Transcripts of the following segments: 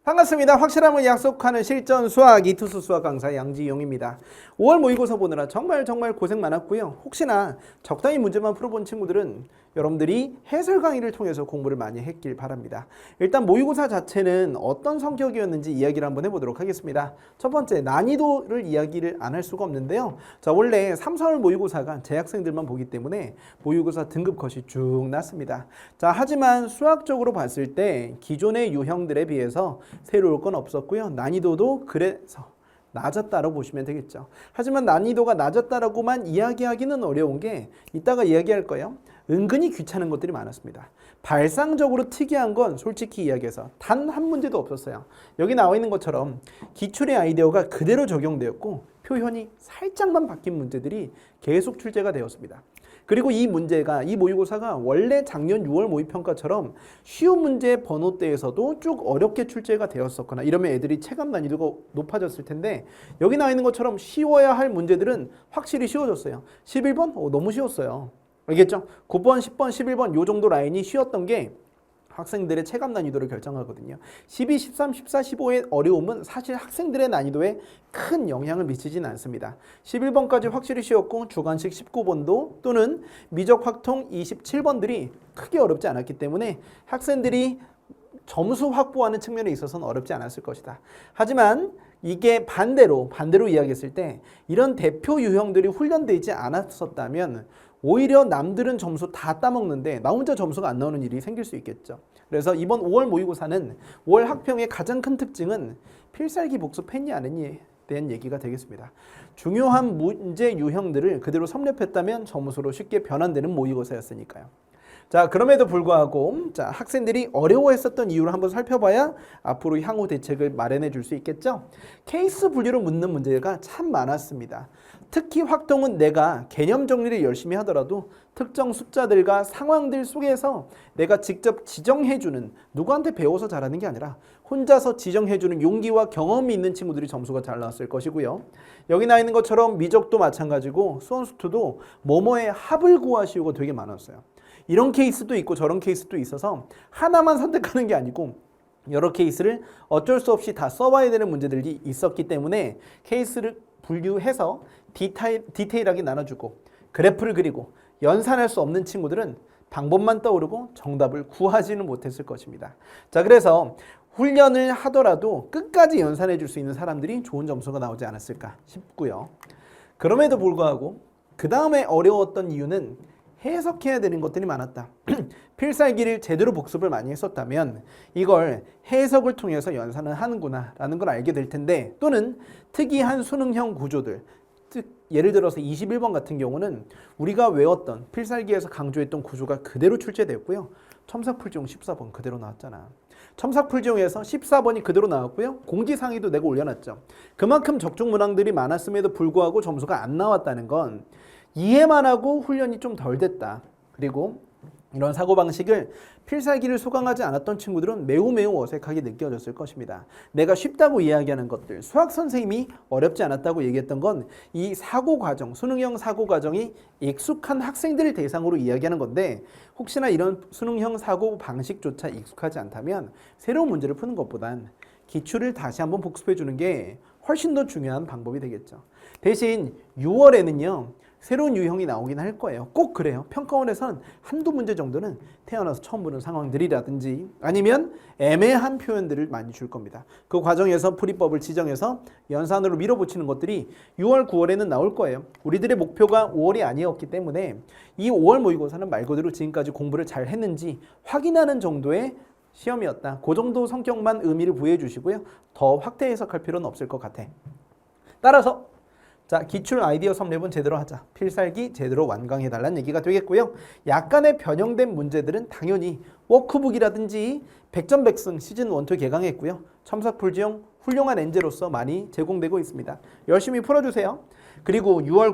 반갑습니다. 확실함을 약속하는 실전 수학 이투수 수학 강사 양지용입니다. 5월 모의고사 보느라 정말 고생 많았고요. 혹시나 적당히 문제만 풀어본 친구들은 여러분들이 해설 강의를 통해서 공부를 많이 했길 바랍니다. 일단 모의고사 자체는 어떤 성격이었는지 이야기를 한번 해보도록 하겠습니다. 첫 번째, 난이도를 이야기를 안 할 수가 없는데요. 자, 원래 3, 4월 모의고사가 재학생들만 보기 때문에 모의고사 등급 컷이 쭉 났습니다. 자, 하지만 수학적으로 봤을 때 기존의 유형들에 비해서 새로울 건 없었고요. 난이도도 그래서 낮았다고 보시면 되겠죠. 하지만 난이도가 낮았다라고만 이야기하기는 어려운 게 이따가 이야기할 거예요. 은근히 귀찮은 것들이 많았습니다. 발상적으로 특이한 건 솔직히 이야기해서 단 한 문제도 없었어요. 여기 나와 있는 것처럼 기출의 아이디어가 그대로 적용되었고 표현이 살짝만 바뀐 문제들이 계속 출제가 되었습니다. 그리고 이 문제가, 이 모의고사가 원래 작년 6월 모의평가처럼 쉬운 문제 번호대에서도 쭉 어렵게 출제가 되었었거나 이러면 애들이 체감 난이도가 높아졌을 텐데 여기 나와 있는 것처럼 쉬워야 할 문제들은 확실히 쉬워졌어요. 11번? 너무 쉬웠어요. 알겠죠? 9번, 10번, 11번 요 정도 라인이 쉬웠던 게 학생들의 체감 난이도를 결정하거든요. 12, 13, 14, 15의 어려움은 사실 학생들의 난이도에 큰 영향을 미치진 않습니다. 11번까지 확실히 쉬웠고 주관식 19번도 또는 미적 확통 27번들이 크게 어렵지 않았기 때문에 학생들이 점수 확보하는 측면에 있어서는 어렵지 않았을 것이다. 하지만 이게 반대로 이야기했을 때 이런 대표 유형들이 훈련되지 않았었다면 오히려 남들은 점수 다 따먹는데 나 혼자 점수가 안 나오는 일이 생길 수 있겠죠. 그래서 이번 5월 모의고사는 5월 학평의 가장 큰 특징은 필살기 복습했냐 안 했냐에 대한 얘기가 되겠습니다. 중요한 문제 유형들을 그대로 섭렵했다면 점수로 쉽게 변환되는 모의고사였으니까요. 자, 그럼에도 불구하고 학생들이 어려워했었던 이유를 한번 살펴봐야 앞으로 향후 대책을 마련해 줄 수 있겠죠. 케이스 분류로 묻는 문제가 참 많았습니다. 특히 확통은 내가 개념 정리를 열심히 하더라도 특정 숫자들과 상황들 속에서 내가 직접 지정해주는, 누구한테 배워서 잘하는 게 아니라 혼자서 지정해주는 용기와 경험이 있는 친구들이 점수가 잘 나왔을 것이고요. 여기 나와 있는 것처럼 미적도 마찬가지고 수원수투도 뭐뭐의 합을 구하시오가 되게 많았어요. 이런 케이스도 있고 저런 케이스도 있어서 하나만 선택하는 게 아니고 여러 케이스를 어쩔 수 없이 다 써봐야 되는 문제들이 있었기 때문에 케이스를 분류해서 디테일하게 나눠주고 그래프를 그리고 연산할 수 없는 친구들은 방법만 떠오르고 정답을 구하지는 못했을 것입니다. 자, 그래서 훈련을 하더라도 끝까지 연산해 줄 수 있는 사람들이 좋은 점수가 나오지 않았을까 싶고요. 그럼에도 불구하고 그 다음에 어려웠던 이유는 해석해야 되는 것들이 많았다. 필살기를 제대로 복습을 많이 했었다면 이걸 해석을 통해서 연산을 하는구나 라는 걸 알게 될 텐데, 또는 특이한 수능형 구조들, 예를 들어서 21번 같은 경우는 우리가 외웠던 필살기에서 강조했던 구조가 그대로 출제되었고요. 첨삭풀지용 14번 그대로 나왔잖아. 첨삭풀지용에서 14번이 그대로 나왔고요. 공지사항에도 내가 올려놨죠. 그만큼 적중 문항들이 많았음에도 불구하고 점수가 안 나왔다는 건 이해만 하고 훈련이 좀 덜 됐다. 그리고 이런 사고방식을 필살기를 소강하지 않았던 친구들은 매우 어색하게 느껴졌을 것입니다. 내가 쉽다고 이야기하는 것들, 수학 선생님이 어렵지 않았다고 얘기했던 건 이 사고 과정, 수능형 사고 과정이 익숙한 학생들을 대상으로 이야기하는 건데, 혹시나 이런 수능형 사고 방식조차 익숙하지 않다면 새로운 문제를 푸는 것보단 기출을 다시 한번 복습해 주는 게 훨씬 더 중요한 방법이 되겠죠. 대신 6월에는요. 새로운 유형이 나오긴 할 거예요. 꼭 그래요. 평가원에서는 한두 문제 정도는 태어나서 처음 보는 상황들이라든지 아니면 애매한 표현들을 많이 줄 겁니다. 그 과정에서 풀이법을 지정해서 연산으로 밀어붙이는 것들이 6월, 9월에는 나올 거예요. 우리들의 목표가 5월이 아니었기 때문에 이 5월 모의고사는 말 그대로 지금까지 공부를 잘 했는지 확인하는 정도의 시험이었다. 그 정도 성격만 의미를 부여해 주시고요. 더 확대 해석할 필요는 없을 것 같아. 따라서 자, 기출 아이디어 섭렵은 제대로 하자. 필살기 제대로 완강해달라는 얘기가 되겠고요. 약간의 변형된 문제들은 당연히 워크북이라든지 백전백승 시즌 1, 2 개강했고요. 첨삭풀지용 훌륭한 엔제로서 많이 제공되고 있습니다. 열심히 풀어주세요. 그리고 6월,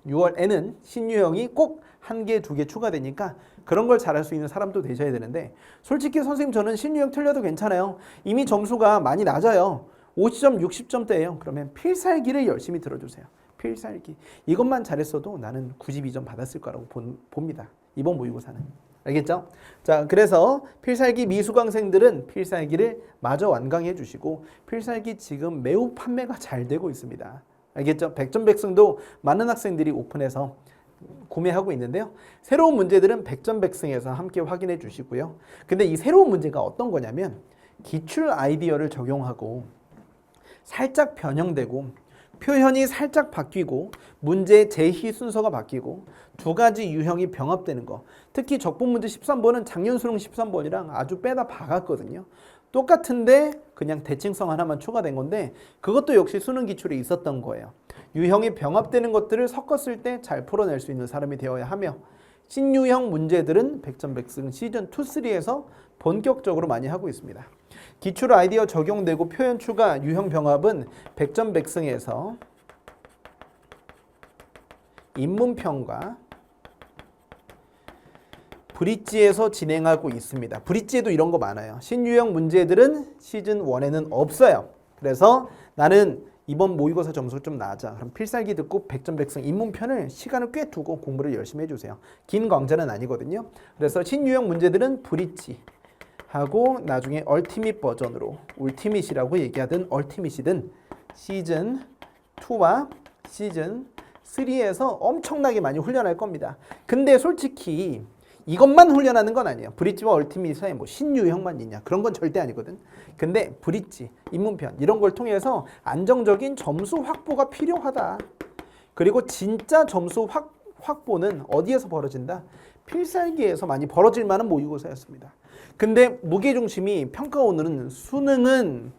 6월에는 신유형이 꼭 1개, 2개 추가되니까 그런 걸 잘할 수 있는 사람도 되셔야 되는데, 솔직히 선생님 저는 신유형 틀려도 괜찮아요. 이미 점수가 많이 낮아요. 50점, 60점대예요. 그러면 필살기를 열심히 들어주세요. 필살기. 이것만 잘했어도 나는 92점 받았을 거라고 봅니다. 이번 모의고사는. 알겠죠? 자, 그래서 필살기 미수강생들은 필살기를 마저 완강해 주시고 필살기 지금 매우 판매가 잘 되고 있습니다. 알겠죠? 백전백승도 많은 학생들이 오픈해서 구매하고 있는데요. 새로운 문제들은 백전백승에서 함께 확인해 주시고요. 근데 이 새로운 문제가 어떤 거냐면 기출 아이디어를 적용하고 살짝 변형되고 표현이 살짝 바뀌고 문제 제시 순서가 바뀌고 두 가지 유형이 병합되는 거. 특히 적분 문제 13번은 작년 수능 13번이랑 아주 빼다 박았거든요. 똑같은데 그냥 대칭성 하나만 추가된 건데 그것도 역시 수능 기출에 있었던 거예요. 유형이 병합되는 것들을 섞었을 때 잘 풀어낼 수 있는 사람이 되어야 하며 신유형 문제들은 백전백승 시즌 2, 3에서 본격적으로 많이 하고 있습니다. 기출 아이디어 적용되고 표현 추가, 유형 병합은 백전백승에서 인문평가 브릿지에서 진행하고 있습니다. 브릿지에도 이런 거 많아요. 신유형 문제들은 시즌 1에는 없어요. 그래서 나는 이번 모의고사 점수가 좀 낮아. 그럼 필살기 듣고 백전백승 인문편을 시간을 꽤 두고 공부를 열심히 해주세요. 긴 강좌는 아니거든요. 그래서 신유형 문제들은 브릿지 하고 나중에 얼티밋 버전으로 울티밋이라고 얘기하든 얼티밋이든 시즌 2와 시즌 3에서 엄청나게 많이 훈련할 겁니다. 근데 솔직히 이것만 훈련하는 건 아니에요. 브릿지와 얼티밋 사이에 뭐 신유형만 있냐 그런 건 절대 아니거든. 근데 브릿지, 인문편 이런 걸 통해서 안정적인 점수 확보가 필요하다. 그리고 진짜 점수 확보는 어디에서 벌어진다? 필살기에서 많이 벌어질 만한 모의고사였습니다. 근데 무게중심이 평가 오늘은 수능은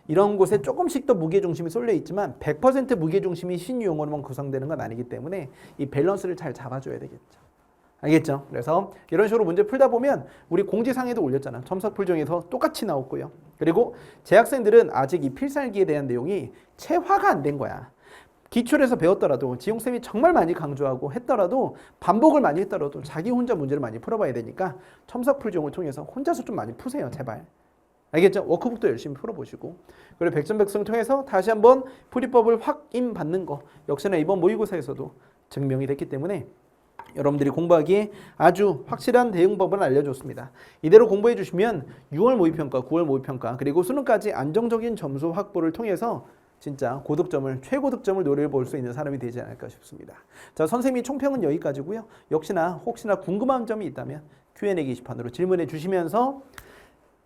이런 곳에 조금씩 더 무게중심이 쏠려 있지만 100% 무게중심이 신유형으로만 구성되는 건 아니기 때문에 이 밸런스를 잘 잡아줘야 되겠죠. 알겠죠? 그래서 이런 식으로 문제 풀다 보면 우리 공지사항에도 올렸잖아. 첨삭풀 중에서 똑같이 나왔고요. 그리고 재학생들은 아직 이 필살기에 대한 내용이 체화가 안 된 거야. 기출에서 배웠더라도 지용쌤이 정말 많이 강조하고 했더라도 반복을 많이 했더라도 자기 혼자 문제를 많이 풀어봐야 되니까 첨삭풀종을 통해서 혼자서 좀 많이 푸세요. 제발. 알겠죠? 워크북도 열심히 풀어보시고 그리고 백전백승을 통해서 다시 한번 풀이법을 확인받는 거 역시나 이번 모의고사에서도 증명이 됐기 때문에 여러분들이 공부하기에 아주 확실한 대응법을 알려줬습니다. 이대로 공부해 주시면 6월 모의평가, 9월 모의평가 그리고 수능까지 안정적인 점수 확보를 통해서 진짜 고득점을 최고득점을 노려볼 수 있는 사람이 되지 않을까 싶습니다. 자, 선생님이 총평은 여기까지고요. 역시나 혹시나 궁금한 점이 있다면 Q&A 게시판으로 질문해 주시면서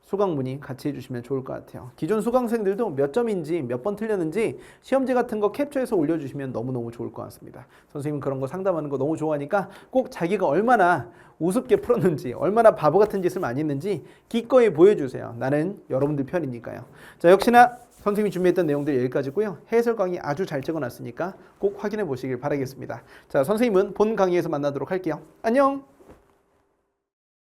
수강 문의 같이 해주시면 좋을 것 같아요. 기존 수강생들도 몇 점인지 몇 번 틀렸는지 시험지 같은 거 캡처해서 올려주시면 너무너무 좋을 것 같습니다. 선생님 그런 거 상담하는 거 너무 좋아하니까 꼭 자기가 얼마나 우습게 풀었는지 얼마나 바보 같은 짓을 많이 했는지 기꺼이 보여주세요. 나는 여러분들 편이니까요. 자, 역시나 선생님이 준비했던 내용들 여기까지고요. 해설 강의 아주 잘 찍어놨으니까 꼭 확인해 보시길 바라겠습니다. 자, 선생님은 본 강의에서 만나도록 할게요. 안녕!